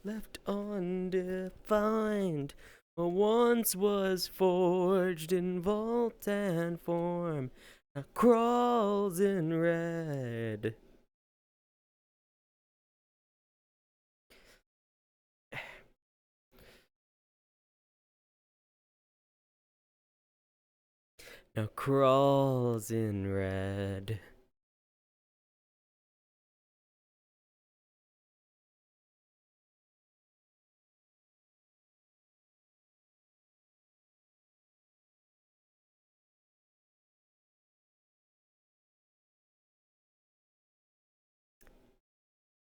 Left undefined, what once was forged in vault and form, now crawls in red. Now crawls in red.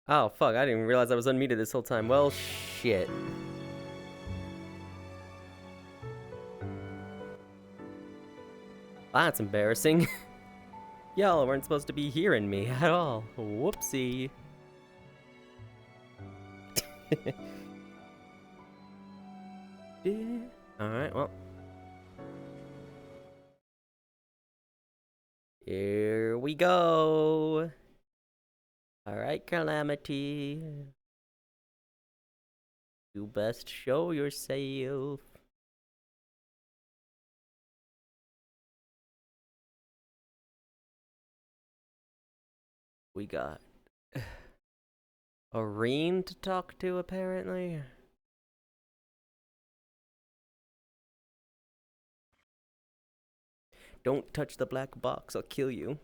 Oh, fuck, I didn't even realize I was unmuted this whole time. Well, shit. That's embarrassing. Y'all weren't supposed to be hearing me at all. Whoopsie. Alright, well. Here we go. Alright, Calamity. You best show yourself. We got Irene to talk to, apparently. Don't touch the black box, I'll kill you.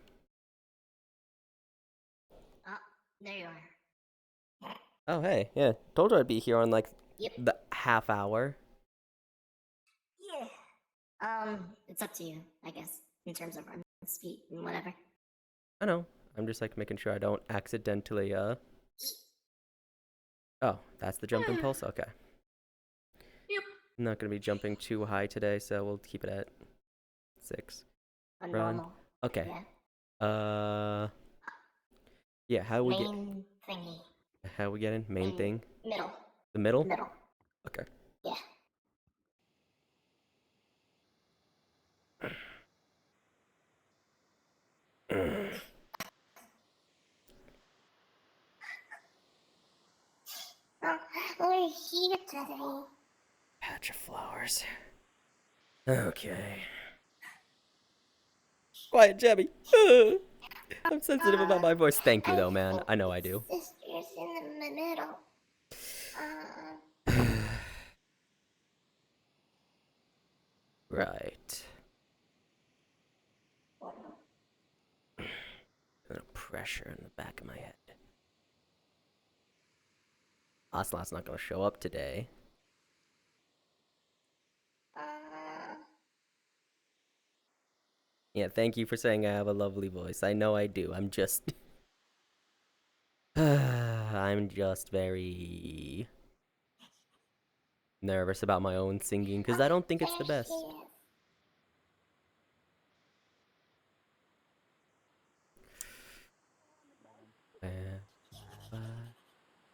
There you are. Oh, hey, yeah. Told her I'd be here on, like, the half hour. Yeah. It's up to you, I guess, in terms of run speed and whatever. I know. I'm just, like, making sure I don't accidentally, Oh, that's the jump impulse? Okay. Yep. I'm not gonna be jumping too high today, so we'll keep it at 6. A Run. normal. Okay. Yeah. Yeah, how we Main thingy. How we get in? Main thing? Middle. The middle? Middle. Okay. Yeah. We're here today. Patch of flowers. Okay. Quiet, Jabby. I'm sensitive about my voice. Thank you, though, man. I know I do. Sisters in the middle. Right. A pressure in the back of my head. Ocelot's not gonna show up today. Yeah, thank you for saying I have a lovely voice. I know I do. I'm just... I'm just very... nervous about my own singing, because I don't think it's the best.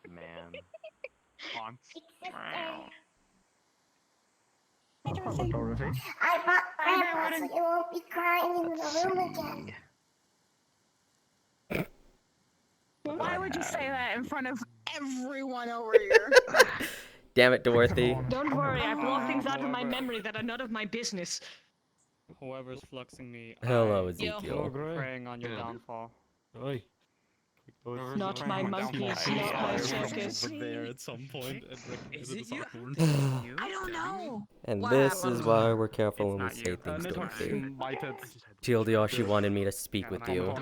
Man. I brought Grandpa so you won't be crying in the room again. Why would you say that in front of everyone over here? Damn it, Dorothy. Don't worry, I block things out of my memory that are none of my business. Whoever's fluxing me, Hello, Ezekiel. praying on your downfall. Oi. Not my monkeys, not my circus. Over there at some point. And, like, Is it you? I don't know. And What this happened? is why we're careful when we It's say not you. things, Dorothy. might have... TLDR, she wanted me to speak with you.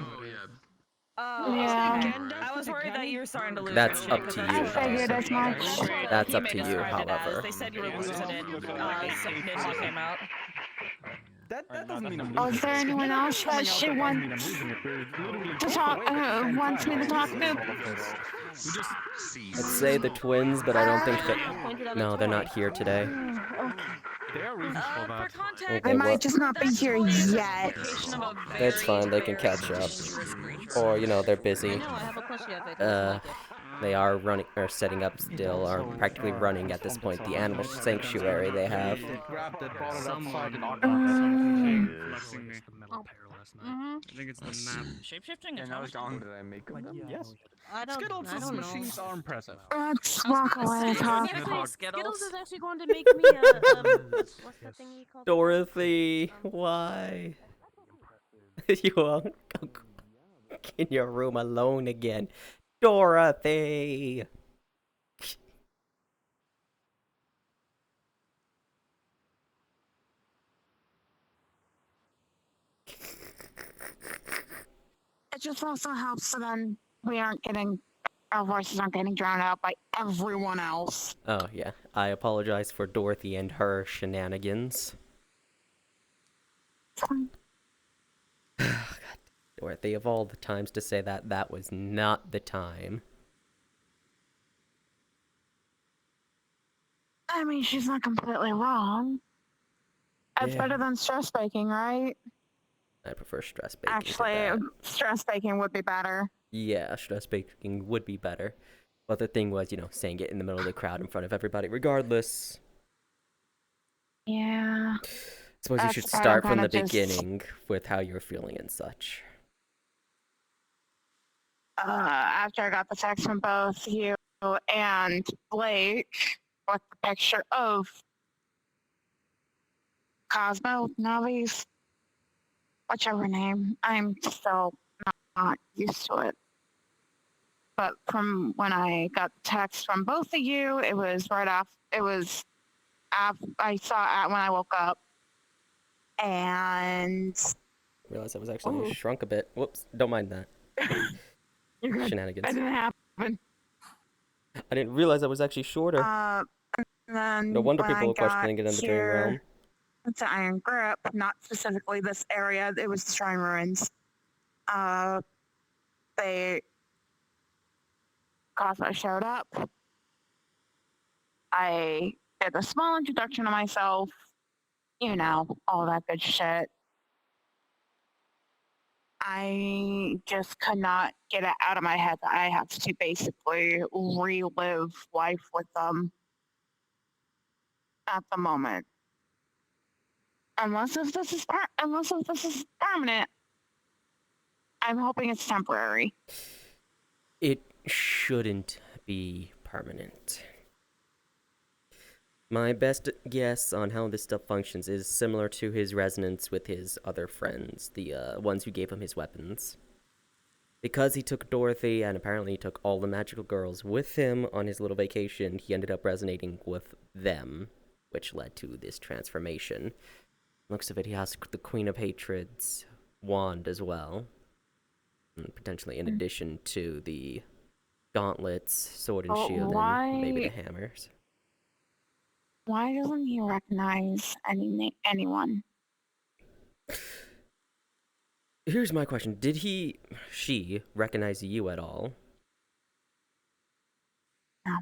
Yeah. I was worried that you were starting to lose That's it, up to because you. I figured as much. That's up He to made you, describe it as. however. They said you were losing it since Ninja came out. That doesn't mean I'm Oh, is there anyone else that she wants to talk, wants me to talk to? I'd say the twins, but I don't think that... No, they're not here today. There are reasons for For that. context, I might what? just not be here yet. It's fine, they can catch up. Or, you know, they're busy. No, I have a question if they don't like it. They are running, or setting up still, are practically running at this point, the animal sanctuary they have. last night. Mm-hmm. I think it's the Let's map. see. Shapeshifting And I was automaton? gone. Did I make them? Yes. I don't Skittles' I don't know. machines are impressive. Let's I was walk gonna away, say, talk. Skittles Skittles? is actually going to make me a what's the thing you call it? Dorothy, why? You are in your room alone again. Dorothy! It just also helps so then our voices aren't getting drowned out by everyone else. Oh, yeah. I apologize for Dorothy and her shenanigans. Dorothy, of all the times to say that, that was not the time. I mean, she's not completely wrong. It's Yeah. better than stress baking, right? I prefer stress baking to Actually, that. stress baking would be better. Yeah, stress baking would be better. But the thing was, saying it in the middle of the crowd in front of everybody regardless. Yeah. Suppose you That's should why I'm start from kinda the just- beginning with how you're feeling and such. After I got the text from both you and Blake with the picture of Cosmo, Navi's, whichever name, I'm still not used to it. But from when I got the text from both of you, it was right off. It was I saw it when I woke up, and I realized I was actually Ooh. shrunk a bit. Whoops, don't mind that. you're good. That Shenanigans. didn't happen. I didn't realize I was actually shorter. And then No wonder when people I were questioning it in the dream got realm. here to Iron Grip, not specifically this area, it was the Shrine Ruins. Cosmo showed up. I did a small introduction of myself, all that good shit. I just could not get it out of my head that I have to basically relive life with them at the moment. Unless if this is permanent, I'm hoping it's temporary. It shouldn't be permanent. My best guess on how this stuff functions is similar to his resonance with his other friends, the ones who gave him his weapons. Because he took Dorothy and apparently he took all the magical girls with him on his little vacation, he ended up resonating with them, which led to this transformation. Looks of it, he has the Queen of Hatred's wand as well. And potentially in addition to the gauntlets, sword and shield, and maybe the hammers. Why doesn't he recognize anyone? Here's my question. Did she recognize you at all? No.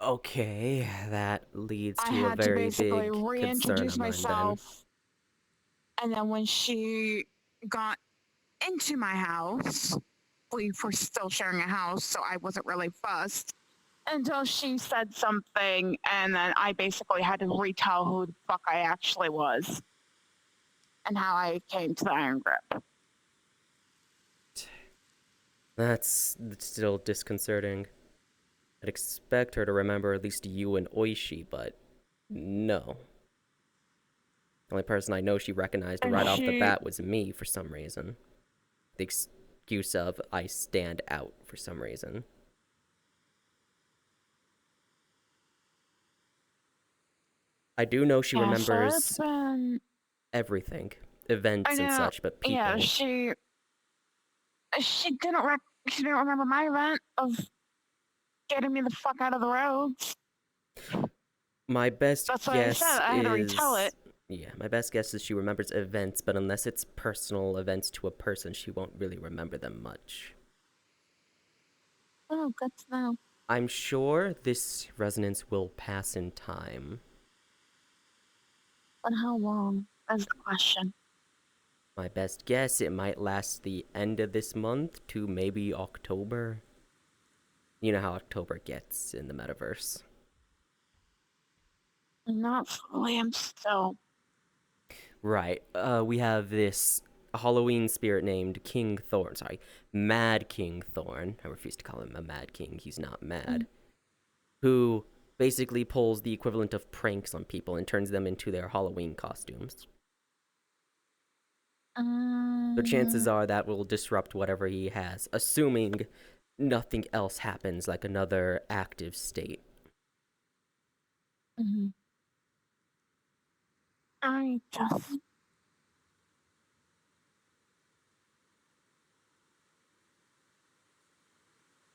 Okay, that leads I to a had to very basically big concern reintroduce of mine then. myself. And then when she got into my house, we were still sharing a house, so I wasn't really fussed until she said something, and then I basically had to retell who the fuck I actually was and how I came to the Iron Grip. That's still disconcerting. I'd expect her to remember at least you and Oishi, but no. The only person I know she recognized right off the bat was me for some reason. The excuse of I stand out for some reason. I do know she remembers everything, events and such, but people. Yeah, she didn't remember my event of getting me the fuck out of the roads. My best That's guess what I said. I had to retell it. Yeah, my best guess is she remembers events, but unless it's personal events to a person, she won't really remember them much. Oh, good to know. I'm sure this resonance will pass in time. But how long is the question? My best guess, it might last the end of this month to maybe October. You know how October gets in the metaverse. Not fully, I'm still... Right. We have this a Halloween spirit named King Thorn. Sorry, Mad King Thorn. I refuse to call him a Mad King. He's not mad. Who basically pulls the equivalent of pranks on people and turns them into their Halloween costumes. So chances are that will disrupt whatever he has, assuming nothing else happens, like another active state. I just.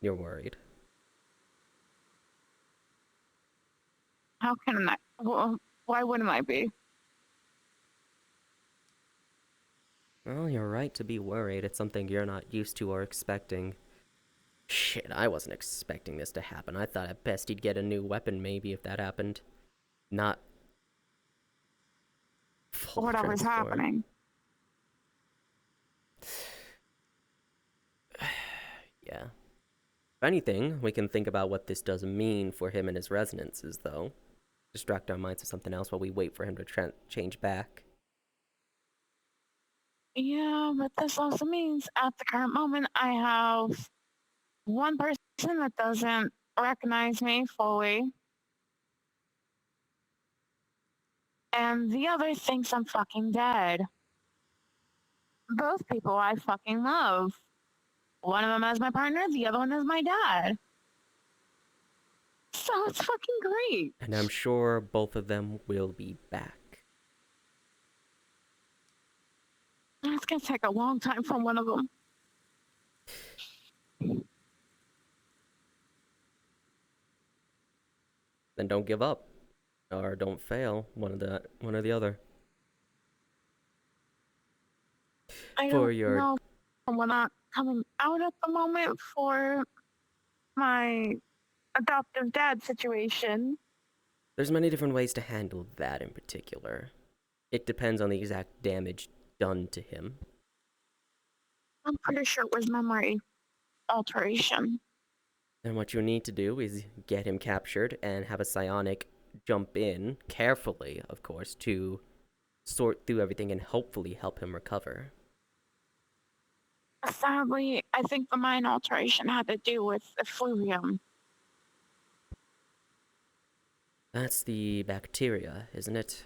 You're worried. How can I? Well, why wouldn't I be? Well, you're right to be worried. It's something you're not used to or expecting. Shit, I wasn't expecting this to happen. I thought at best he'd get a new weapon, maybe, if that happened. Not full Whatever's transform. happening. Yeah. If anything, we can think about what this does mean for him and his resonances, though. Distract our minds with something else while we wait for him to change back. Yeah, but this also means at the current moment I have one person that doesn't recognize me fully, and the other thinks I'm fucking dead. Both people I fucking love. One of them as my partner, the other one as my dad. So it's fucking great. And I'm sure both of them will be back. It's gonna take a long time for one of them. Then don't give up. Or don't fail. One or the other. I For don't your- know if we're not coming out at the moment for my adoptive dad situation. There's many different ways to handle that in particular. It depends on the exact damage done to him. I'm pretty sure it was memory alteration. And what you need to do is get him captured and have a psionic jump in, carefully, of course, to sort through everything and hopefully help him recover. Sadly, I think the mind alteration had to do with effluvium. That's the bacteria, isn't it?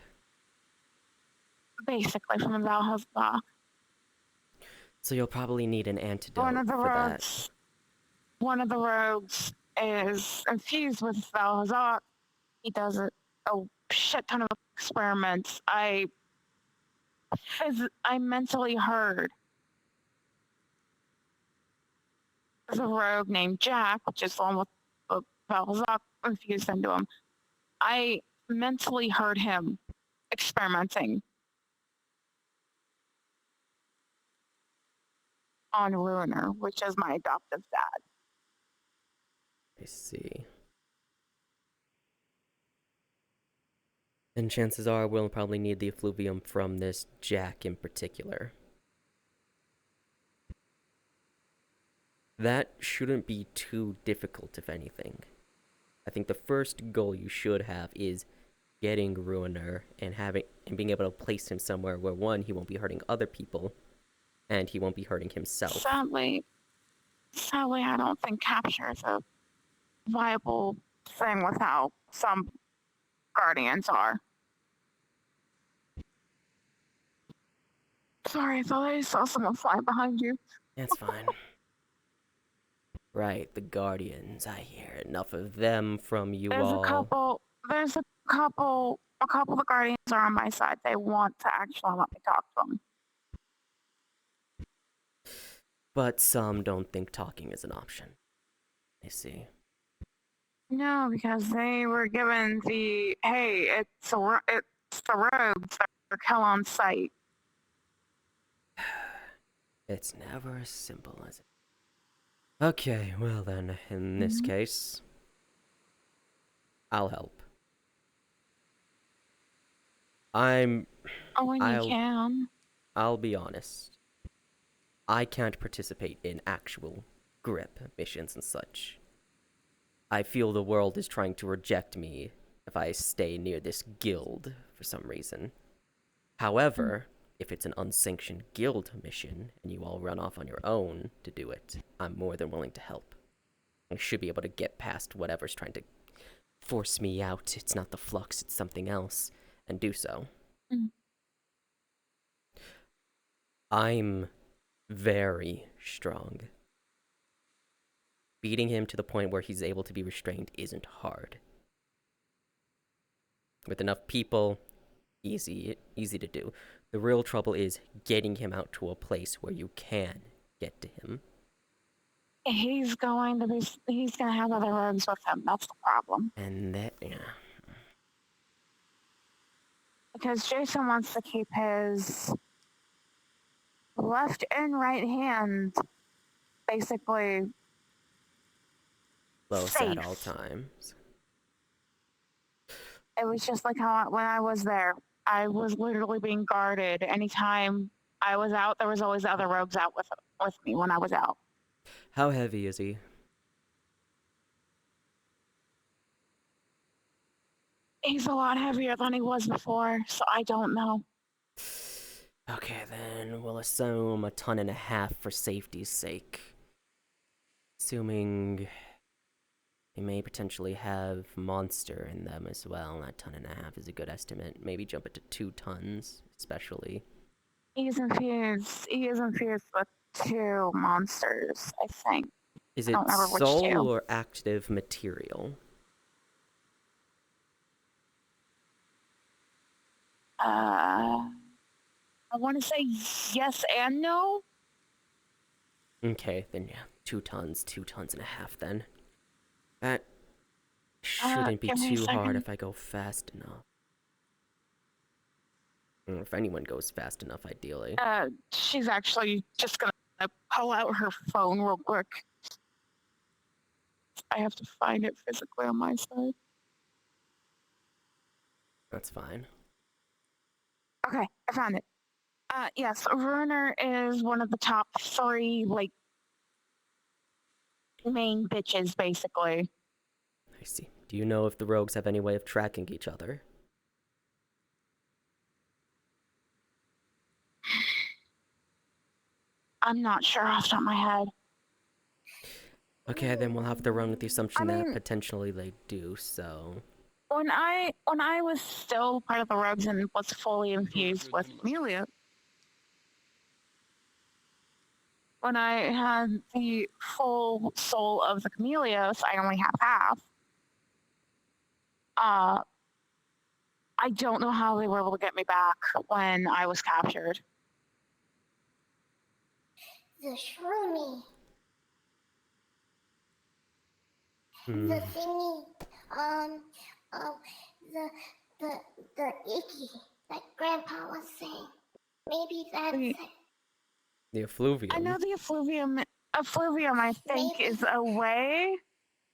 Basically, from Valhalla. So you'll probably need an antidote One of the for that. rogues. One of the rogues is infused with Valhalla. He does a shit ton of experiments. I mentally heard the rogue named Jack, which is the one with the Valhalla infused into him. I mentally heard him experimenting on Ruiner, which is my adoptive dad. I see. And chances are we'll probably need the effluvium from this Jack in particular. That shouldn't be too difficult, if anything. I think the first goal you should have is getting Ruiner and being able to place him somewhere where, one, he won't be hurting other people, and he won't be hurting himself. Sadly, I don't think capture is a viable thing with how some guardians are. Sorry, I thought I saw someone fly behind you. That's fine. Right, the Guardians. I hear enough of them from you There's all. a couple of the guardians are on my side. They want to actually let me talk to them. But some don't think talking is an option. I see. No, because they were given the, hey, it's the rogues that are kill on sight. It's never as simple as it. Okay, well then, in this case, I'll help. Oh, when you can. I'll be honest. I can't participate in actual grip missions and such. I feel the world is trying to reject me if I stay near this guild for some reason. However, if it's an unsanctioned guild mission and you all run off on your own to do it, I'm more than willing to help. I should be able to get past whatever's trying to force me out. It's not the flux, it's something else, and do so. Mm. I'm very strong. Beating him to the point where he's able to be restrained isn't hard. With enough people, easy to do. The real trouble is getting him out to a place where you can get to him. He's going to have other rogues with him. That's the problem. And that, yeah. Because Jason wants to keep his left and right hand basically Close safe. at all times. It was just like how when I was there, I was literally being guarded. Anytime I was out, there was always other rogues out with me when I was out. How heavy is he? He's a lot heavier than he was before, so I don't know. Okay, then we'll assume 1.5 tons for safety's sake. Assuming they may potentially have monster in them as well. That 1.5 tons is a good estimate. Maybe jump it to 2 tons, especially. He is infused with 2 monsters, I think. Is I it don't remember which soul 2. or active material? I want to say yes and no. Okay, then yeah, 2 tons, 2.5 tons then. That shouldn't be give me a too hard second. if I go fast enough. Or if anyone goes fast enough, ideally. She's actually just gonna pull out her phone real quick. I have to find it physically on my side. That's fine. Okay, I found it. Yes, Ruiner is one of the top 3, like, main bitches, basically. I see. Do you know if the rogues have any way of tracking each other? I'm not sure off the top of my head. Okay, then we'll have to run with the assumption I that mean- potentially they do, so... When I was still part of the rogues and was fully infused with Amelia, when I had the full soul of the Chameleos, I only have half. I don't know how they were able to get me back when I was captured. The shroomy. Hmm. The thingy. The icky that Grandpa was saying. Maybe that's Wait. it. The effluvium. I know the effluvium. Effluvium, I think, Maybe. is a way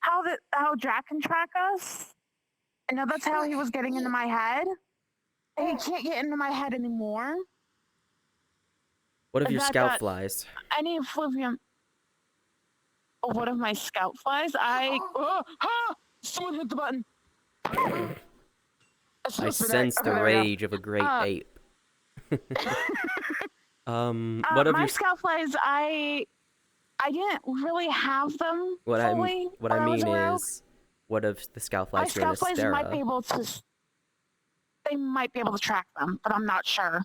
how Jack can track us. I know that's how he was getting into my head. And he can't get into my head anymore. What of your that scout got- flies? I need effluvium. Oh, one of my scout flies? Someone hit the button. I sense the rage of a great ape. What of my your... scout flies, I didn't really have them What fully. I when was mean a rogue. is, what of the scout My flies during scout the flies might be Stera? able to. They might be able to track them, but I'm not sure.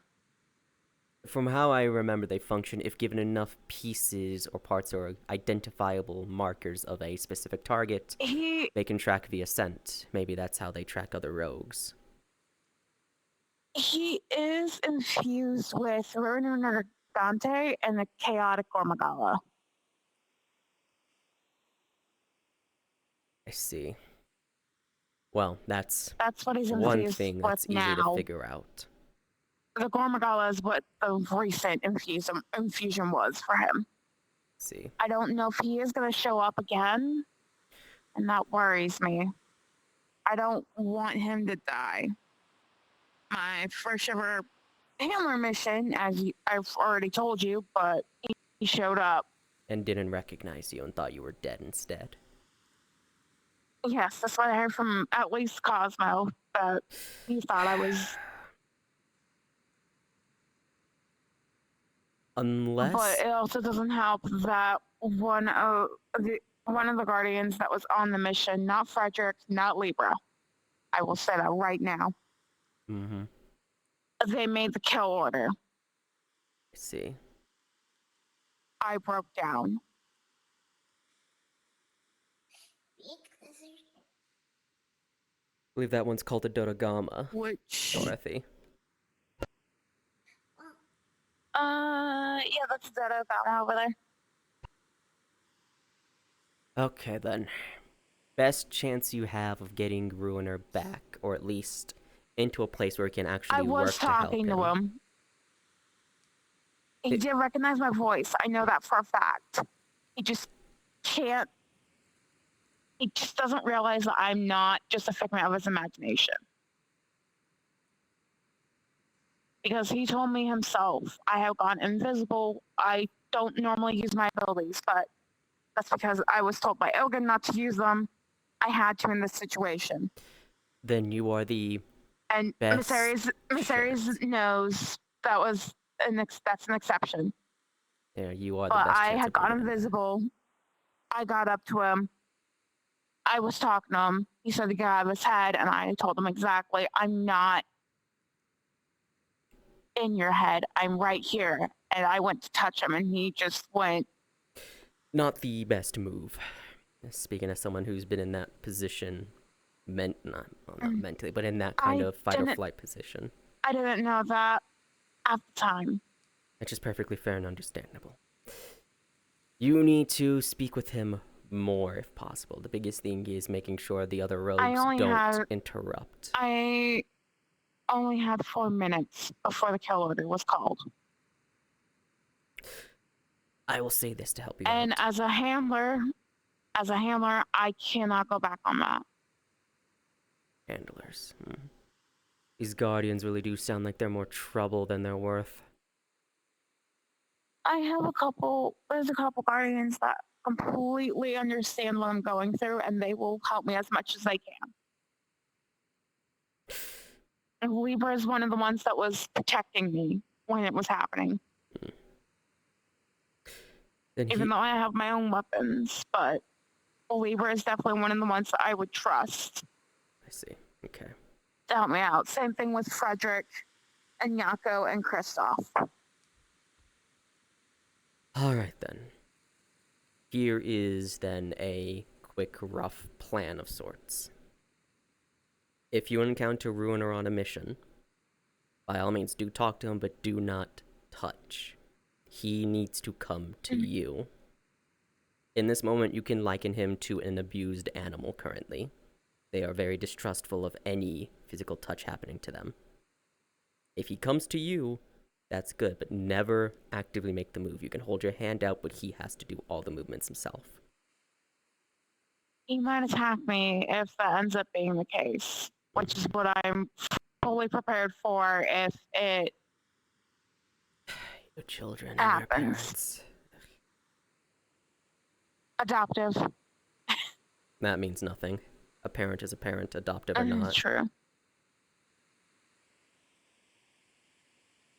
From how I remember, they function if given enough pieces or parts or identifiable markers of a specific target. They can track via scent. Maybe that's how they track other rogues. He is infused with Ruiner Dante and the Chaotic Gormagala. I see. Well, that's That's what he's one infused thing with that's easy to now. figure out. The Gormagala is what the recent infusion was for him. See. I don't know if he is going to show up again, and that worries me. I don't want him to die. My first ever handler mission, as I've already told you, but he showed up. And didn't recognize you and thought you were dead instead. Yes, that's what I heard from at least Cosmo, that he thought I was... But Unless it also doesn't help that one of the guardians that was on the mission, not Frederick, not Libra. I will say that right now. mm-hmm. They made the kill order. I see. I broke down. Big lizard. I believe that one's called a Dodogama, Which Dorothy. yeah, that's that I got over there. Okay, then. Best chance you have of getting Ruiner back, or at least into a place where he can actually I work was to help talking him. to him. He did recognize my voice. I know that for a fact. He just can't. He just doesn't realize that I'm not just a figment of his imagination. Because he told me himself, I have gone invisible. I don't normally use my abilities, but that's because I was told by Ilgan not to use them. I had to in this situation. Then you are the And best Miss Aries knows that's an exception. you are the But best I chance had of gone winning. invisible. I got up to him. I was talking to him. He said to get out of his head, and I told him exactly, I'm not in your head. I'm right here. And I went to touch him, and he just went. Not the best move. Speaking as someone who's been in that position, not mentally, but in that kind of fight or flight position. I didn't know that at the time. Which is perfectly fair and understandable. You need to speak with him more if possible. The biggest thing is making sure the other rogues don't interrupt. I only had 4 minutes before the kill order was called. I will say this to help you and out. as a handler, I cannot go back on that. Handlers. These guardians really do sound like they're more trouble than they're worth. There's a couple guardians that completely understand what I'm going through, and they will help me as much as they can. And Libra is one of the ones that was protecting me when it was happening. Even though I have my own weapons, but Libra is definitely one of the ones that I would trust. I see. Okay. To help me out. Same thing with Frederick and Yako and Kristoff. Alright then. Here is then a quick, rough plan of sorts. If you encounter Ruiner on a mission, by all means do talk to him, but do not touch. He needs to come to you. In this moment, you can liken him to an abused animal currently. They are very distrustful of any physical touch happening to them. If he comes to you, that's good, but never actively make the move. You can hold your hand out, but he has to do all the movements himself. He might attack me if that ends up being the case, which is what I'm fully prepared for if it Your children happens. and their parents. Adoptive. That means nothing. A parent is a parent, adoptive or not. True.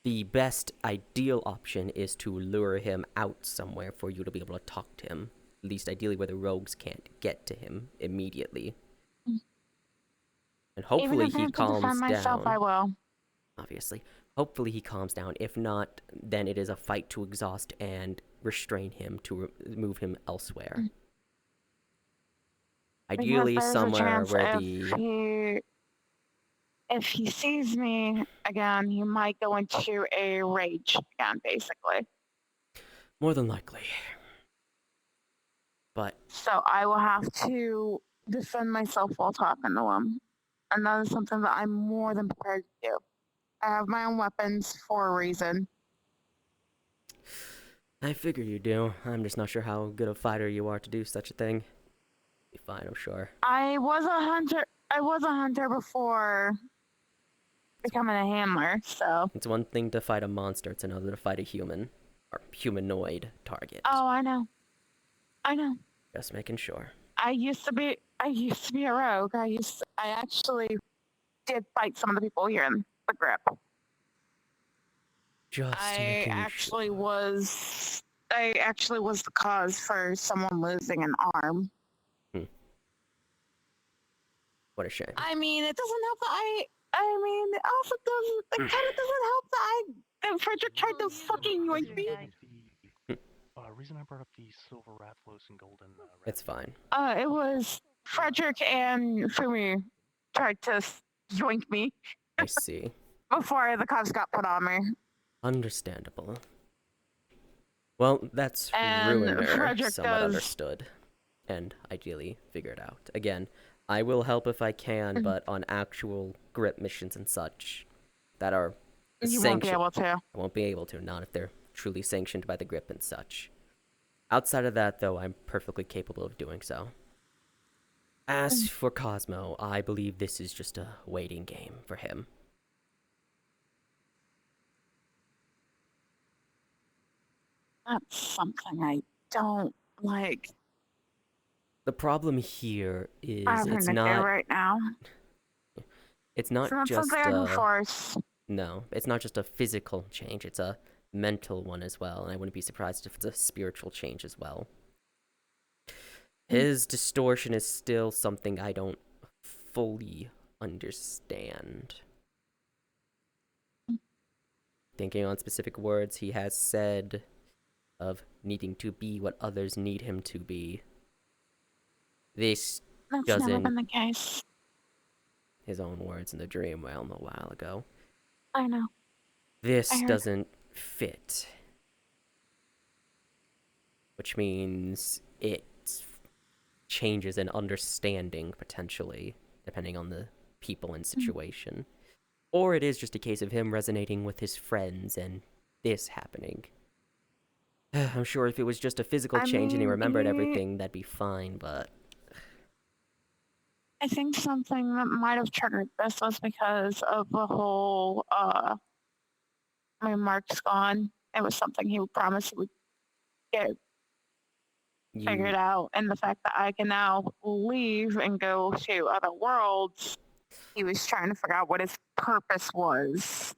The best ideal option is to lure him out somewhere for you to be able to talk to him. At least ideally where the rogues can't get to him immediately. And hopefully he calms down. Myself, I will. Obviously. Hopefully he calms down. If not, then it is a fight to exhaust and restrain him to move him elsewhere. Ideally somewhere where if he sees me again, he might go into a rage again, basically. More than likely. But so I will have to defend myself while talking to him. And that is something that I'm more than prepared to do. I have my own weapons for a reason. I figure you do. I'm just not sure how good a fighter you are to do such a thing. Be fine, I'm sure. I was a hunter before becoming a handler, so. It's one thing to fight a monster, it's another to fight a human. Or humanoid target. Oh, I know. Just making sure. I used to be a rogue. I actually did fight some of the people here in the grip. Just I making actually sure. was. I actually was the cause for someone losing an arm. What a shame. I mean, it doesn't help that I mean, it also doesn't. It kind of doesn't help that Frederick tried to fucking yoink me. Reason I brought up the silver Rathalos and golden. It's fine. It was Frederick and Fumi tried to yoink me I see. before the cuffs got put on me. Understandable. Well, that's And Ruiner Frederick somewhat does- understood and ideally figured out. Again, I will help if I can, but on actual grip missions and such that are You won't be sanctioned, able to. I won't be able to, not if they're truly sanctioned by the grip and such. Outside of that, though, I'm perfectly capable of doing so. As for Cosmo, I believe this is just a waiting game for him. That's something I don't like The problem here is having it's to do not right now. it's not It's not just something I can force. no, it's not just a physical change, it's a mental one as well, and I wouldn't be surprised if it's a spiritual change as well. His distortion is still something I don't fully understand. Thinking on specific words he has said of needing to be what others need him to be. This That's doesn't, never been the case. his own words in the dream realm a while ago. I know. This I heard. doesn't fit. Which means it changes in understanding, potentially, depending on the people and situation. Or it is just a case of him resonating with his friends and this happening. I'm sure if it was just a physical change and he remembered everything, that'd be fine, but... I think something that might have triggered this was because of the whole, my mark's gone. It was something he promised he would get figured out, and the fact that I can now leave and go to other worlds, he was trying to figure out what his purpose was.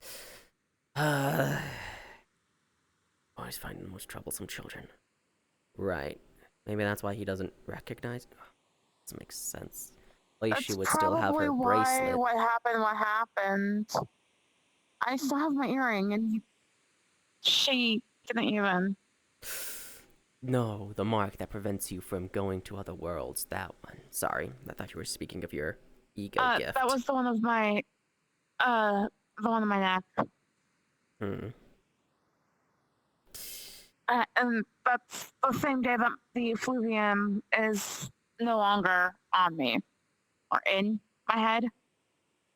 Always finding the most troublesome children. Right. Maybe that's why he doesn't recognize... Doesn't make sense. At least she would still have her bracelet. What happened. I still have my earring, and she didn't even. No, the mark that prevents you from going to other worlds. That one. Sorry, I thought you were speaking of your ego gift. That was the one of my, the one on my neck. And that's the same day that the effluvium is no longer on me. Or in my head.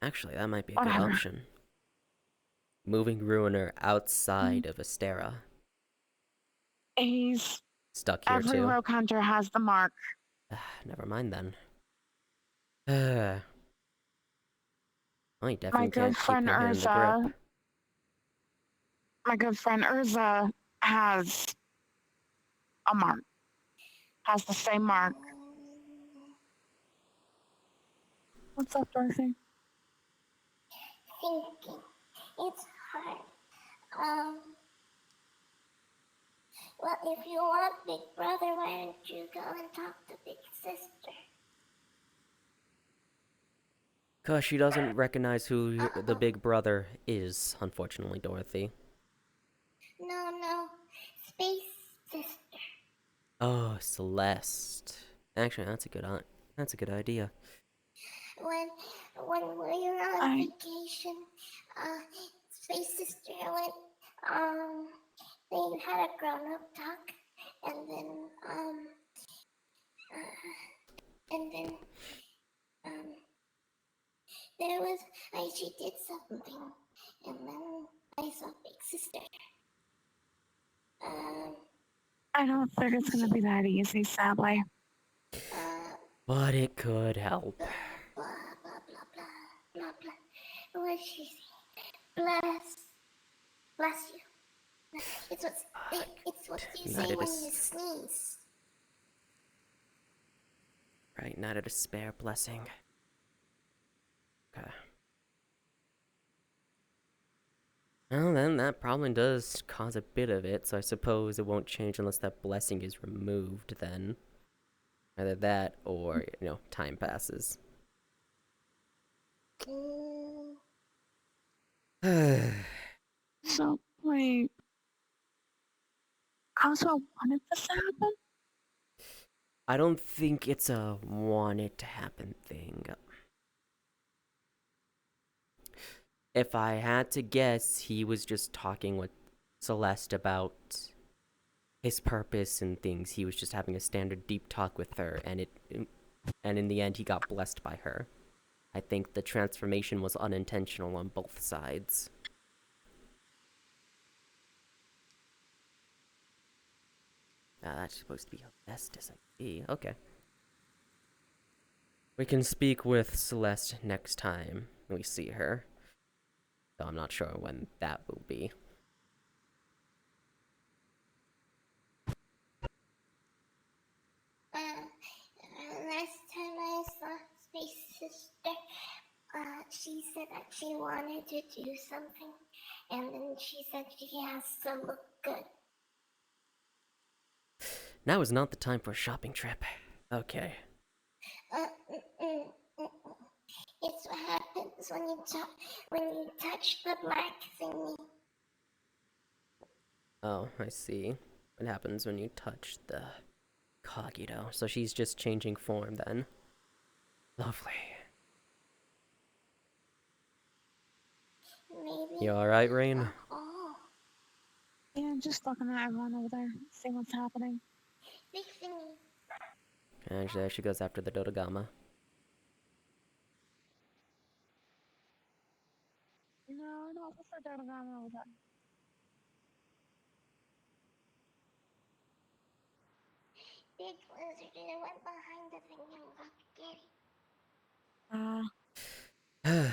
Actually, that might be a Whatever. good option. Moving Ruiner outside of Astera. He's... Stuck here Every too. rogue hunter has the mark. Never mind then. I definitely can't keep him in the grip. My good friend Urza has a mark. Has the same mark. What's up, Dorothy? Thinking. It's hard. Well, if you want Big Brother, why don't you go and talk to Big Sister? Cause she doesn't recognize who the Big Brother is, unfortunately, Dorothy. No. Space Sister. Oh, Celeste. Actually, that's a good idea. When we were on vacation, Space Sister went, they had a grown-up talk, and then, there was, she did something, and then I saw Big Sister. I don't think it's gonna be that easy, sadly. But it could help. Blah, blah, blah, blah, blah. What did she say? Bless you. It's what you say when you sneeze. Right, not a despair blessing. Okay. Well, then that probably does cause a bit of it, so I suppose it won't change unless that blessing is removed then. Either that or, time passes. Mm, So, wait, Cosmo wanted this to happen? I don't think it's a want it to happen thing. If I had to guess, he was just talking with Celeste about his purpose and things. He was just having a standard deep talk with her, and in the end, he got blessed by her. I think the transformation was unintentional on both sides. That's supposed to be how best as I be. Okay. We can speak with Celeste next time we see her. Though I'm not sure when that will be. last time I saw Space Sister, she said that she wanted to do something, and then she said she has to look good. Now is not the time for a shopping trip. Okay. It's what happens when you touch the black thingy. Oh, I see. What happens when you touch the Kagito? So she's just changing form then. Lovely. Maybe. You alright, Rain? Oh, Yeah, I'm just looking at everyone over there, seeing what's happening. big thingy. And there she goes after the Dodogama. No, I don't prefer Dodogama over there. Big lizard, and I went behind the thing and got Gary.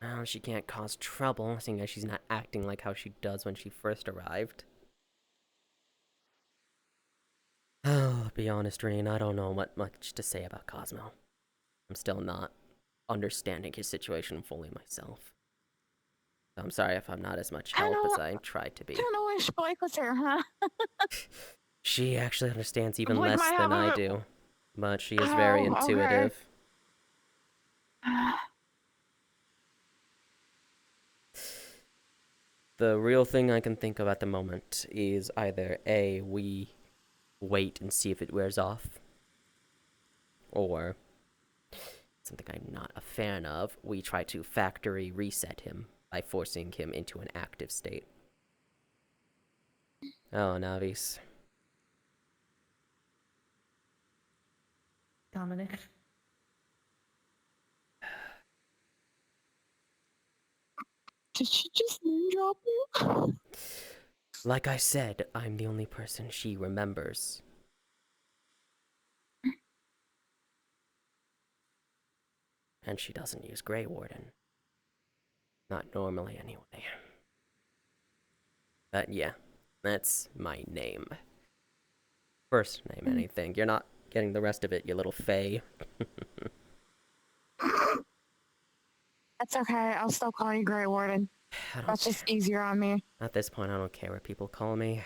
Well, she can't cause trouble, seeing as she's not acting like how she does when she first arrived. Oh, be honest, Rain, I don't know what much to say about Cosmo. I'm still not understanding his situation fully myself. So I'm sorry if I'm not as much help as I tried to be. I don't know wish Blake was here, huh? She actually understands even Blake less might than have I a- do, but she is very Oh, okay. intuitive. The real thing I can think of at the moment is either A, we wait and see if it wears off, or something I'm not a fan of, we try to factory reset him by forcing him into an active state. Oh, Navis. Dominic. Did she just name drop you? Like I said, I'm the only person she remembers. And she doesn't use Greywarden. Not normally, anyway. But yeah, that's my name. First name, anything. You're not getting the rest of it, you little fae. That's okay. I'll still call you Greywarden. That's just easier on me. At this point, I don't care what people call me.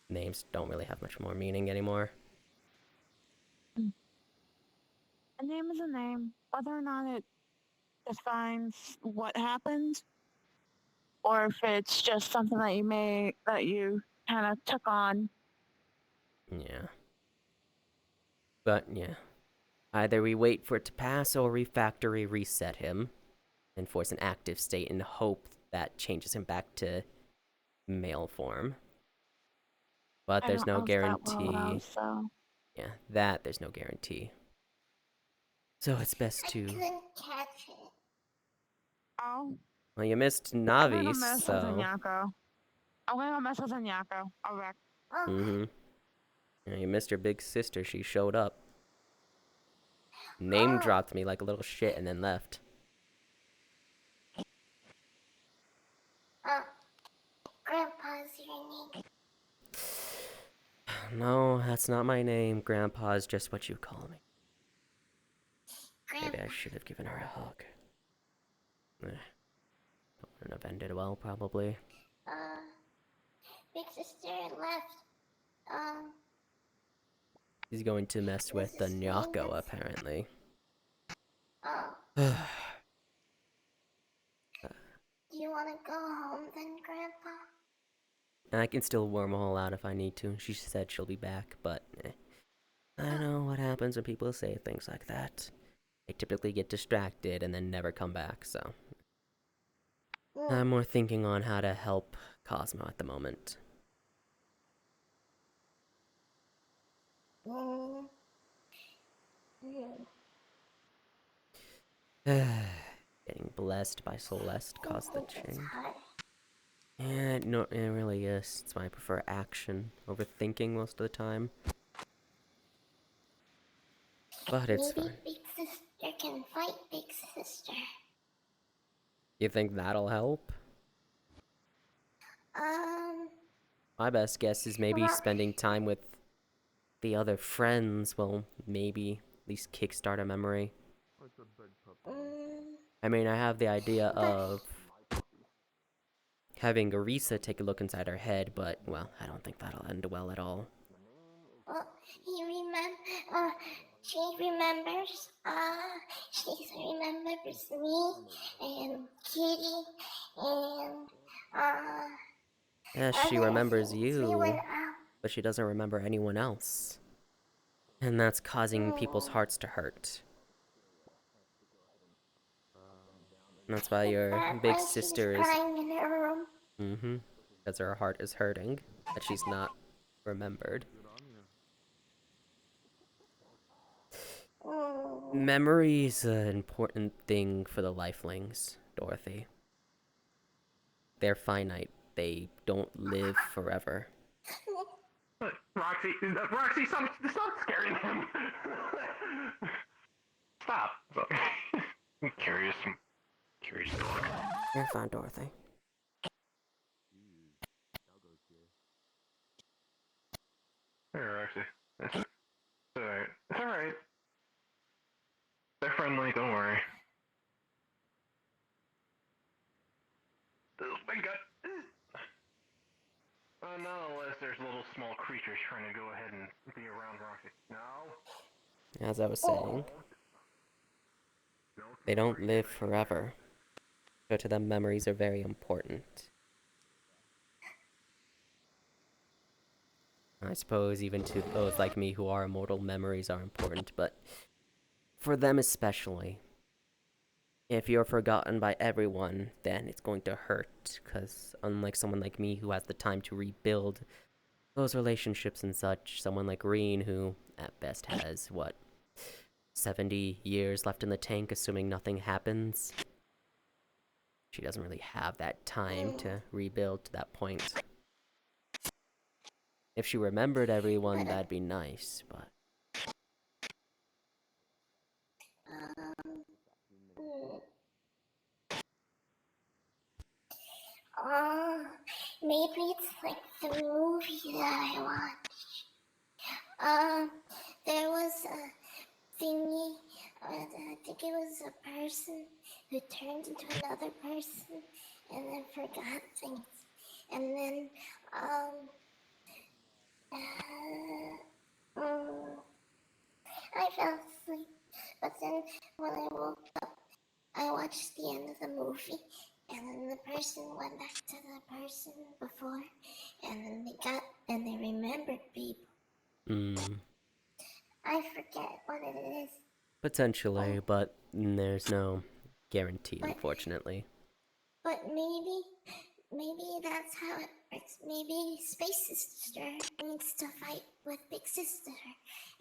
Names don't really have much more meaning anymore. A name is a name, whether or not it defines what happened, or if it's just something that you kind of took on. Yeah. But yeah. Either we wait for it to pass or we factory reset him and force an active state in hope that changes him back to male form. But there's no guarantee. Yeah, that there's no guarantee. So it's best I to. couldn't catch it. Oh, Well, you missed I'm gonna Navis, mess with so. Nyako. I'm gonna mess with Nyako. I'll back. Oh, Mm-hmm. Yeah, you missed your big sister. She showed up. Name dropped me like a little shit and then left. Grandpa's your name. No, that's not my name. Grandpa's just what you call me. Maybe I Grandpa. should have given her a hug. Eh. wouldn't have ended well, probably. Big sister left. He's going to mess with the Mrs. Nyako, Venus. apparently. Oh, do you want to go home then, Grandpa? I can still wormhole out if I need to. She said she'll be back, but I know what happens when people say things like that. They typically get distracted and then never come back, so... I'm more thinking on how to help Cosmo at the moment. Mm. Getting blessed by Celeste caused the change. Yeah, no, it really is. It's why I prefer action over thinking most of the time. But it's Maybe fine. Big Sister can fight Big Sister. You think that'll help? My best guess is maybe Well- spending time with the other friends will maybe at least kickstart a memory. I mean, I have the idea of having Arisa take a look inside her head, but, well, I don't think that'll end well at all. Well, she remembers me and Kitty and Yes, she other remembers things. We you, went out. but she doesn't remember anyone else. And that's causing people's hearts to hurt. And that's why your That big why she's sister is... crying in her room. Mm-hmm. Because her heart is hurting, that she's not remembered. Memory is an important thing for the lifelings, Dorothy. They're finite. They don't live forever. Roxy, stop scaring him. Stop. I'm curious dog. You're fine, Dorothy. Here, Roxy. It's alright. It's alright. They're friendly, don't worry. Oh my god. Not unless there's little small creatures trying to go ahead and be around Roxy. No. As I was saying, they don't live forever. So to them, memories are very important. I suppose even to those like me who are immortal, memories are important, but for them especially, if you're forgotten by everyone, then it's going to hurt, because unlike someone like me who has the time to rebuild those relationships and such, someone like Reen who, at best, has, 70 years left in the tank, assuming nothing happens, she doesn't really have that time to rebuild to that point. If she remembered everyone, that'd be nice, but... Maybe it's like the movie that I watched. There was a thingy, I think it was a person who turned into another person and then forgot things. And then, I fell asleep. But then when I woke up, I watched the end of the movie. And then the person went back to the person before, and then they remembered people. I forget what it is. Potentially, but there's no guarantee, unfortunately. But maybe that's how it works. Maybe Space Sister needs to fight with Big Sister,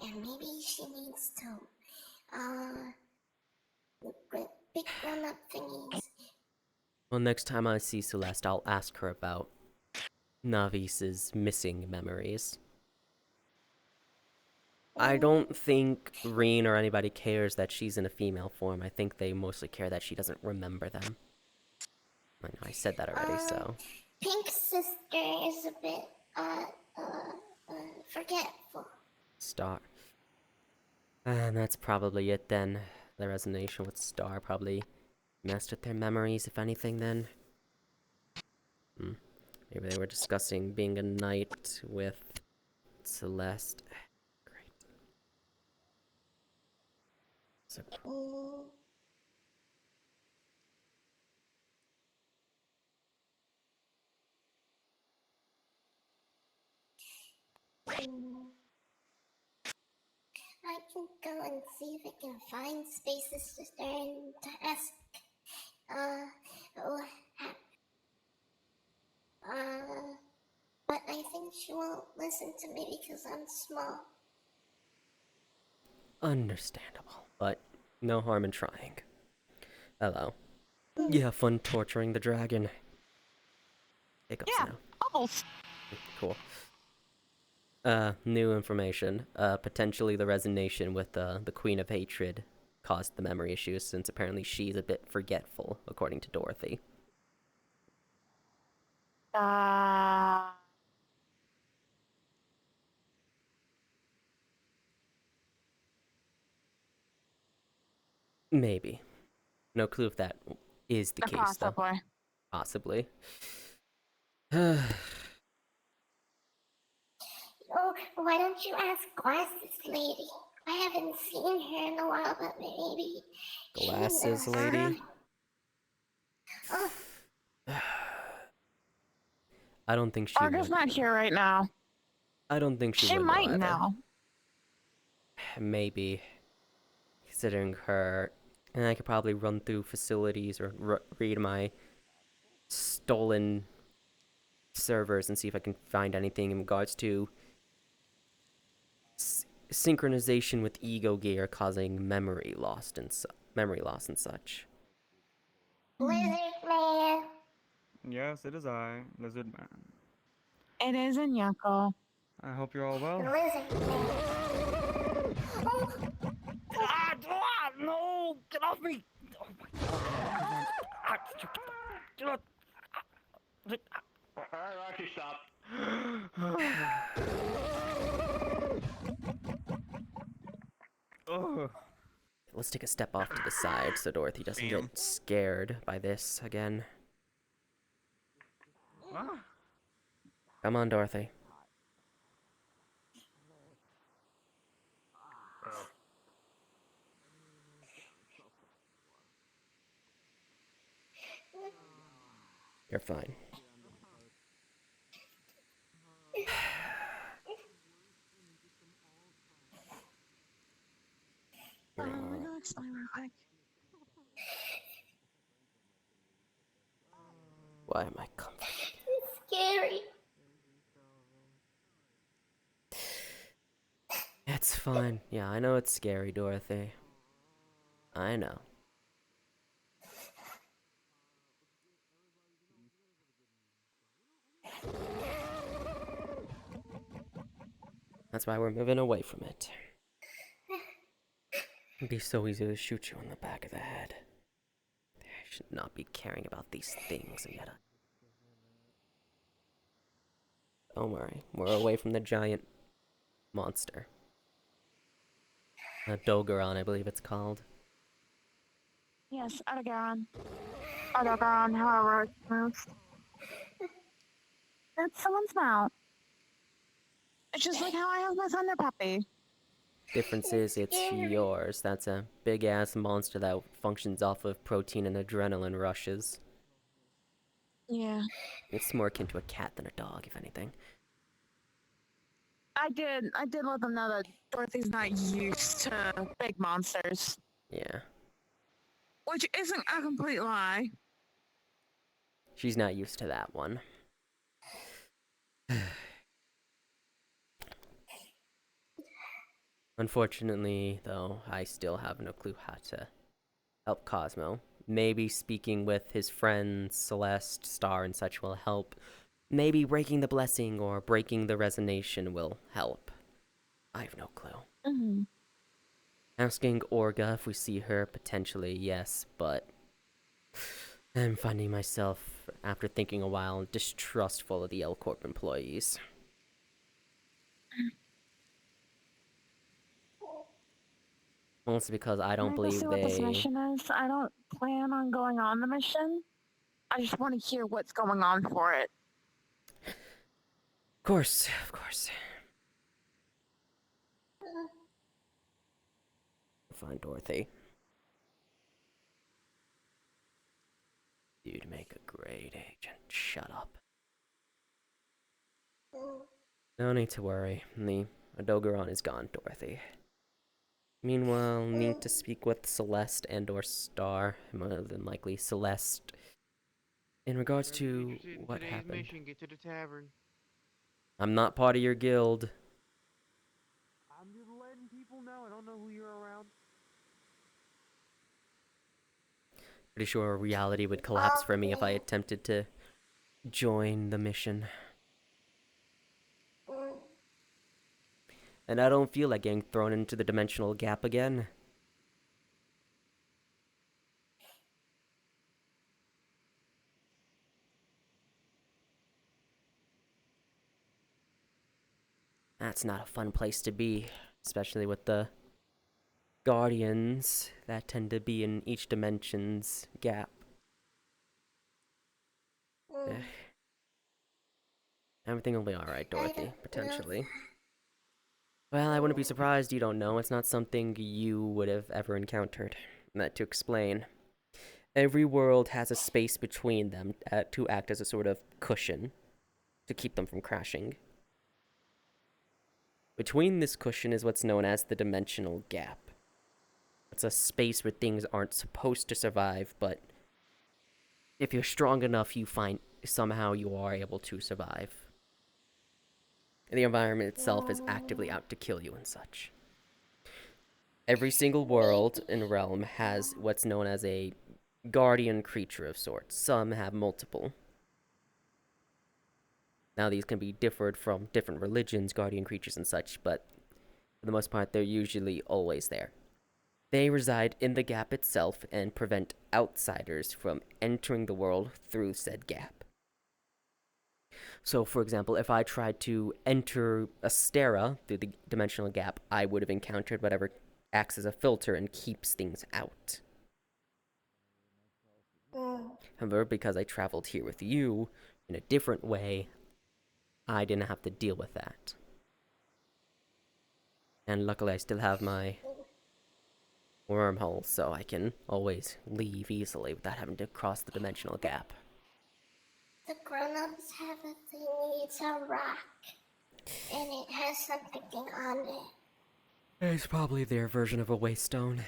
and maybe she needs to, big grown-up thingies. Well, next time I see Celeste, I'll ask her about Navis's missing memories. I don't think Reen or anybody cares that she's in a female form. I think they mostly care that she doesn't remember them. I know I said that already, so... Pink Sister is a bit, forgetful. Star. And that's probably it then. The resonation with Star probably messed with their memories, if anything, then. Maybe they were discussing being a knight with Celeste. Great. So, Mm. Mm. I can go and see if I can find Space's sister and to ask, what but I think she won't listen to me because I'm small. understandable, but no harm in trying. Hello. You have fun torturing the dragon. Hiccups Yeah, now. almost. Cool. New information. Potentially the resonation with the Queen of Hatred caused the memory issues, since apparently she's a bit forgetful, according to Dorothy. Uh, Maybe. No clue if that is the case, though. possibly. Possibly. Oh, why don't you ask Glasses Lady? I haven't seen her in a while, but maybe Glasses she lady? Oh, I don't think she Arga's would not know. here right now. I don't think she She would might know either. know. Maybe. Considering her... And I could probably run through facilities or read my stolen servers and see if I can find anything in regards to synchronization with ego gear causing memory loss and such. Lizard Man. Yes, it is I, Lizard Man. It is in Yucko. I hope you're all well. Lizard Man. Oh, No! Get off me! Oh my god. Alright, Rocky, stop. Oh. Let's take a step off to the side so Dorothy doesn't get scared by this again. Ah. Come on, Dorothy. Oh. You're fine. Let me go explain real quick. Why am I comforted? it's scary. It's fine. Yeah, I know it's scary, Dorothy. I know. That's why we're moving away from it. It'd be so easy to shoot you in the back of the head. I should not be caring about these things, and yet Don't worry, we're away from the giant monster. Dogeron, I believe it's called. Yes, Odogaron. Odogaron, however it's pronounced. That's someone's mouth. It's just like how I have my thunder puppy. Difference is, it's yours. That's a big-ass monster that functions off of protein and adrenaline rushes. Yeah. It's more akin to a cat than a dog, if anything. I did let them know that Dorothy's not used to big monsters. Yeah. Which isn't a complete lie. She's not used to that one. Unfortunately, though, I still have no clue how to help Cosmo. Maybe speaking with his friends, Celeste, Star, and such will help. Maybe breaking the blessing or breaking the resonation will help. I have no clue. Mm-hmm. Asking Orga if we see her, potentially, yes, but I'm finding myself, after thinking a while, distrustful of the L Corp employees. Mostly because I don't Can I go see believe what this they... mission is? I don't plan on going on the mission. I just want to hear what's going on for it. Of course, of course. Find Dorothy. You'd make a great agent. Shut up. No need to worry. The Adogaron is gone, Dorothy. Meanwhile, need to speak with Celeste and or Star, more than likely Celeste, in regards to what happened. Mission, get to the tavern. I'm not part of your guild. I'm just letting people know. I don't know who you're around. Pretty sure reality would collapse for me if I attempted to join the mission. And I don't feel like getting thrown into the dimensional gap again. That's not a fun place to be, especially with the guardians that tend to be in each dimension's gap. Everything will be alright, Dorothy, potentially. Well, I wouldn't be surprised you don't know. It's not something you would have ever encountered. That to explain. Every world has a space between them to act as a sort of cushion to keep them from crashing. Between this cushion is what's known as the dimensional gap. It's a space where things aren't supposed to survive, but if you're strong enough, you find somehow you are able to survive. And the environment itself is actively out to kill you and such. Every single world and realm has what's known as a guardian creature of sorts. Some have multiple. Now these can be differed from different religions, guardian creatures and such, but for the most part they're usually always there. They reside in the gap itself and prevent outsiders from entering the world through said gap. So, for example, if I tried to enter Astera through the dimensional gap, I would have encountered whatever acts as a filter and keeps things out. However, because I traveled here with you in a different way, I didn't have to deal with that. And luckily I still have my wormhole, so I can always leave easily without having to cross the dimensional gap. The grown-ups have a thingy, it's a rock, and it has something on it. It's probably their version of a waste stone.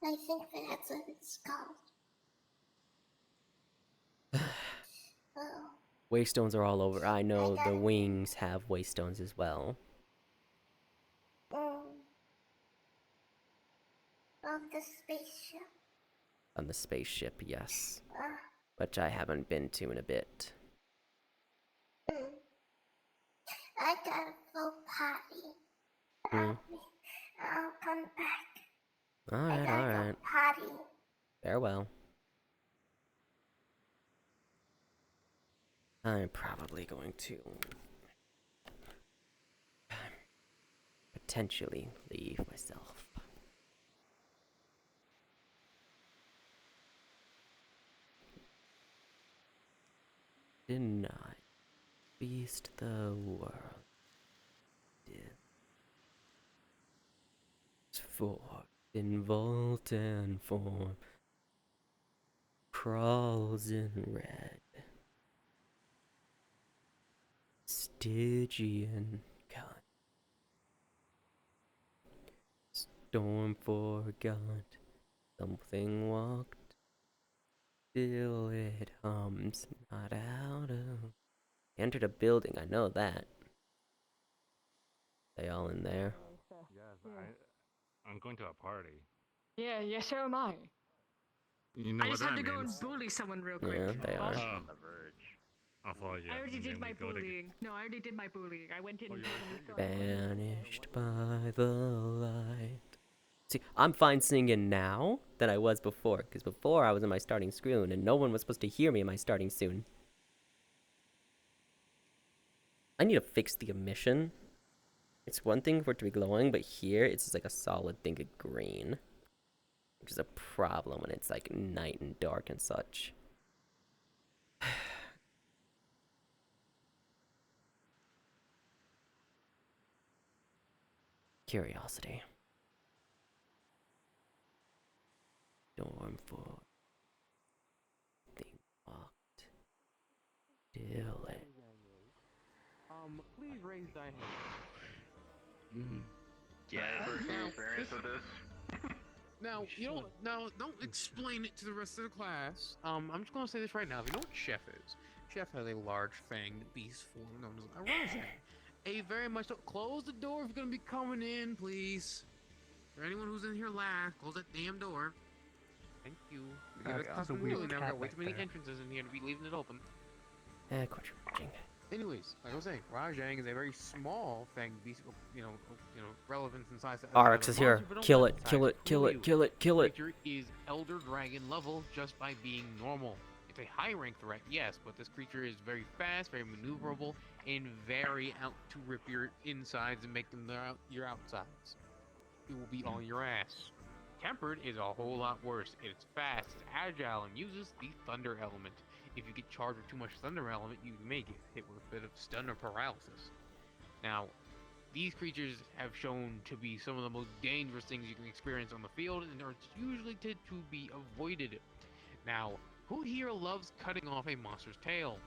I think that's what it's called. Oh. Waste stones are all over. I know the wings have waste stones as well. Of the spaceship. On the spaceship, yes. Which I haven't been to in a bit. I gotta go potty. I'll come back. Alright, alright. Potty. Farewell. I'm probably going to potentially leave myself. Did not beast the world. Did for in vault and form crawls in red. Stygian cut. Storm forgot. Something walked. Still it hums, not out of. Entered a building, I know that. They all in there. Yes, I'm going to a party. Yeah, yes, so am I. You know I what just had that to go and means. bully someone real quick. Yeah, they are. On the verge. I'll follow you. I already and did then my we go to- bullying. No, I already did my bullying. I went in and Banished by the light. See, I'm fine singing now than I was before, because before I was in my starting screen and no one was supposed to hear me in my starting soon. I need to fix the emission. It's one thing for it to be glowing, but here it's just like a solid thing of green. which is a problem when it's like night and dark and such. Curiosity. Dorm 4. Thing locked. Dylan. Please raise thy hand. Yeah, personal experience with this. Now, don't explain it to the rest of the class. I'm just gonna say this right now. If you know what Chef is, Chef has a large fanged beast form known as a Rosé. A very much so. Close the door if you're gonna be coming in, please. For anyone who's in here last, close that damn door. Thank you. We got a custom rule now. Got way too many entrances in here to be leaving it open. Quit watching. Anyways, like I was saying, Rajang is a very small fanged beast, relevance in size. RX is here. Kill it, kill it, kill it, kill it, kill it. Creature is Elder Dragon level just by being normal. It's a high rank threat, yes, but this creature is very fast, very maneuverable, and very out to rip your insides and make them your outsides. It will be on your ass. Tempered is a whole lot worse. It's fast, it's agile, and uses the Thunder element. If you get charged with too much Thunder element, you may get hit with a bit of stun or paralysis. Now, these creatures have shown to be some of the most dangerous things you can experience on the field, and are usually to be avoided. Now, who here loves cutting off a monster's tail?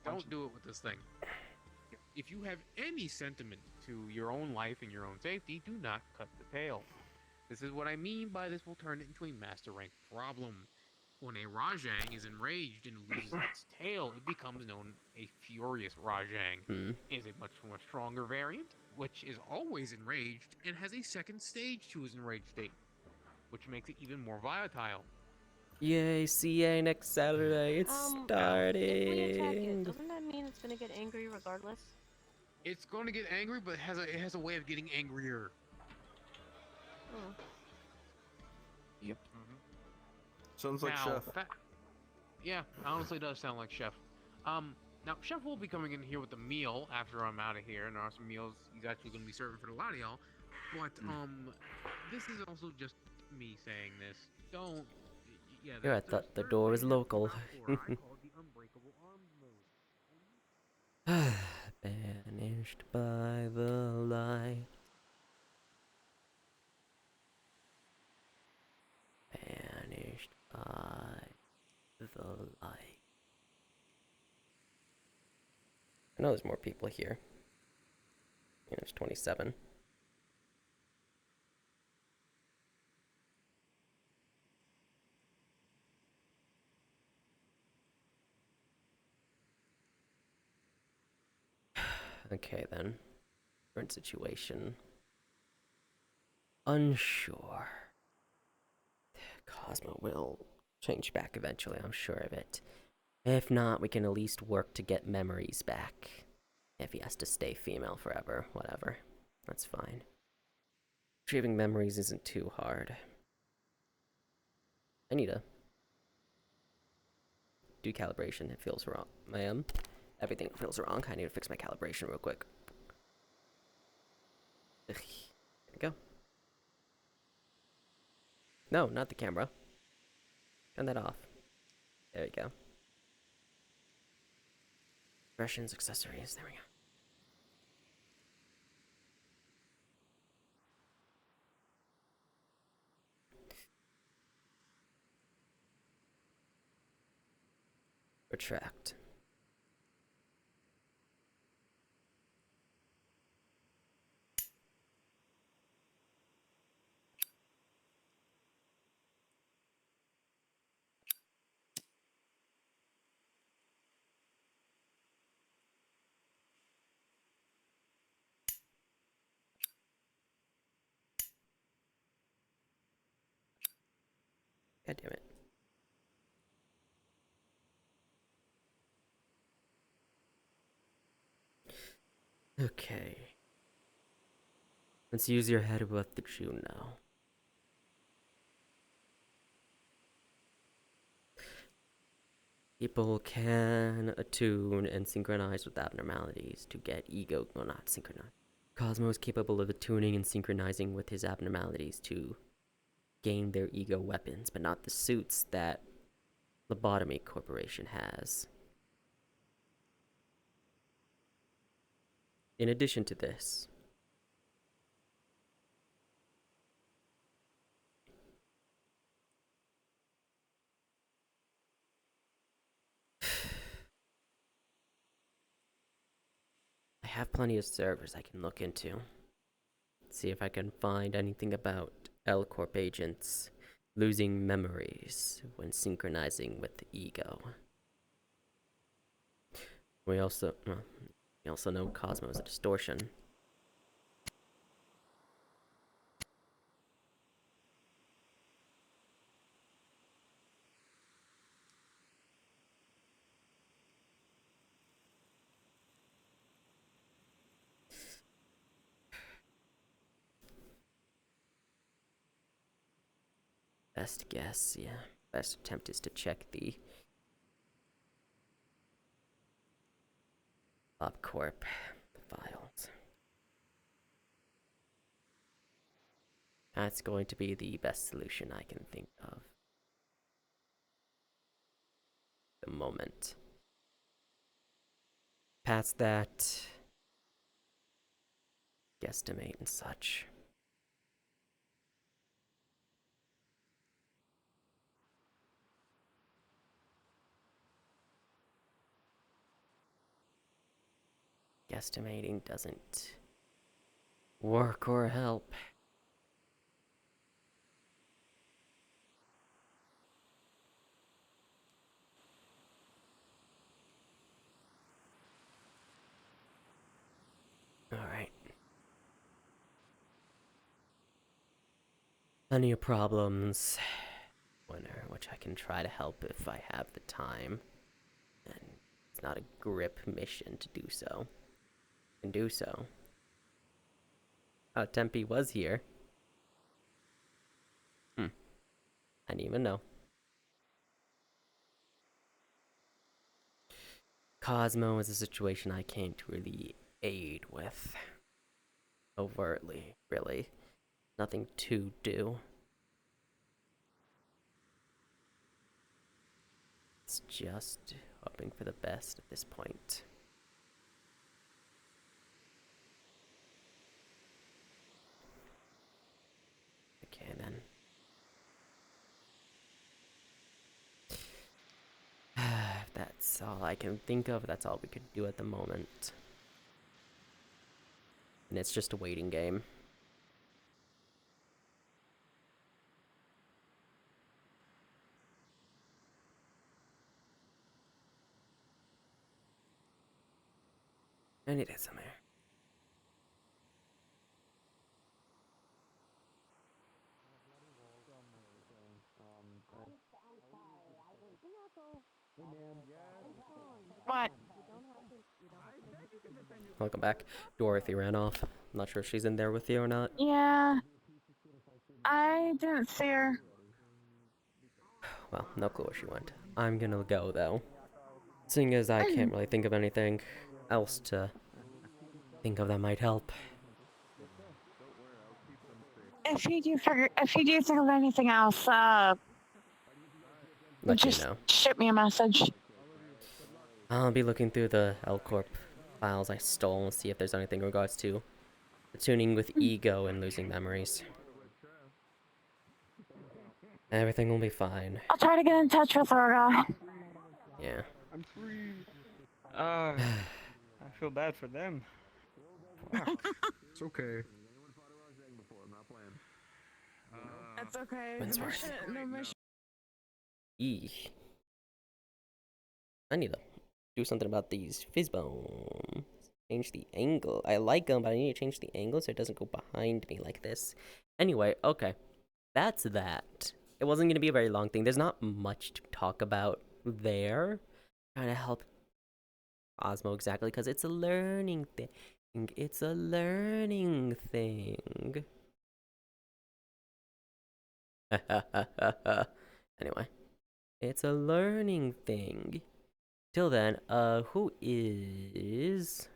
Don't do it with this thing. If you have any sentiment to your own life and your own safety, do not cut the tail. This is what I mean by this will turn it into a master rank problem. When a Rajang is enraged and loses its tail, it becomes known a Furious Rajang. It is a much more stronger variant, which is always enraged and has a second stage to his enraged state, which makes it even more volatile. Yay, CA next Saturday. It's starting. If we attack it, doesn't that mean it's gonna get angry regardless? It's going to get angry, but it has a way of getting angrier. Oh. Yep. Sounds like Chef. Yeah, honestly does sound like Chef. Now Chef will be coming in here with a meal after I'm out of here, and there are some meals he's actually going to be serving for a lot of y'all. But this is also just me saying this. Don't. Yeah. I thought the door was local. Banished by the light. Banished by the light. I know there's more people here. Yeah, there's 27. Okay then. Current situation. Unsure. Cosmo will change back eventually, I'm sure of it. If not, we can at least work to get memories back. If he has to stay female forever, whatever. That's fine. Retrieving memories isn't too hard. I need to do calibration. It feels wrong. Everything feels wrong. I need to fix my calibration real quick. Ugh. There we go. No, not the camera. Turn that off. There we go. Expressions, accessories. There we go. Retract. God damn it. Okay. Let's use your head with the June now. People can attune and synchronize with abnormalities to get ego, well, not synchronize, Cosmo is capable of attuning and synchronizing with his abnormalities to gain their ego weapons, but not the suits that Lobotomy Corporation has. In addition to this, I have plenty of servers I can look into. See if I can find anything about L Corp agents losing memories when synchronizing with the ego. We also know Cosmo is a distortion. Best guess, yeah. Best attempt is to check the OpCorp files. That's going to be the best solution I can think of. The moment. Past that, guesstimate and such. Guesstimating doesn't work or help. Alright. Plenty of problems. Winner, which I can try to help if I have the time. And it's not a grip mission to do so. I can do so. Oh, Tempe was here. I didn't even know. Cosmo is a situation I can't really aid with. Overtly, really. Nothing to do. It's just hoping for the best at this point. Okay, then. If that's all I can think of, that's all we could do at the moment. And it's just a waiting game. I need it somewhere. What? Welcome back. Dorothy ran off. I'm not sure if she's in there with you or not. Yeah. I didn't see her. Well, no clue where she went. I'm gonna go, though. Seeing as I can't really think of anything else to think of that might help. If you do think of anything else, Let just you know. shoot me a message. I'll be looking through the L Corp files I stole and see if there's anything in regards to tuning with ego and losing memories. Everything will be fine. I'll try to get in touch with Olga. Yeah. I'm free. I feel bad for them. It's okay. It's okay. Winsworth. The mission. Eesh. I need to do something about these fizzbones. Change the angle. I like them, but I need to change the angle so it doesn't go behind me like this. Anyway, okay. That's that. It wasn't going to be a very long thing. There's not much to talk about there. Trying to help Osmo exactly, because it's a learning thing. It's a learning thing. Anyway. It's a learning thing. Till then, who is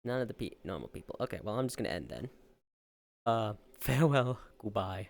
None of the normal people. Okay, well, I'm just gonna end then. Farewell, goodbye.